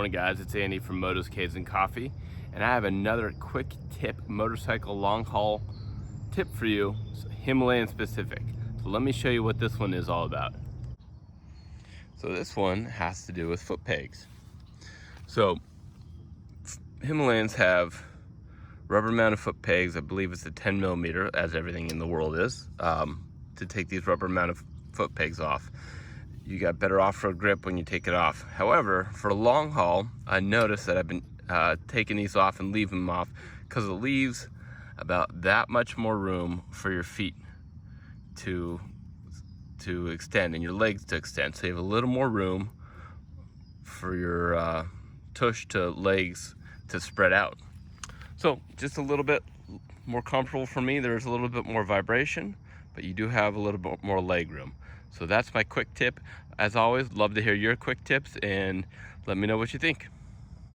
morning guys, it's Andy from Motoscades&Coffee, and I have another quick tip, motorcycle long haul tip for you, Himalayan specific. So let me show you what this one is all about. So this one has to do with foot pegs. So Himalayans have rubber mounted foot pegs. I believe it's a 10 millimeter, as everything in the world is, to take these rubber mounted foot pegs off. You got better off-road grip when you take it off. However, for a long haul, I noticed that I've been taking these off and leaving them off because it leaves about that much more room for your feet to extend and your legs to extend. So you have a little more room for your tush to legs to spread out. So just a little bit more comfortable for me. There's a little bit more vibration, but you do have a little bit more leg room. So that's my quick tip. As always, love to hear your quick tips and let me know what you think.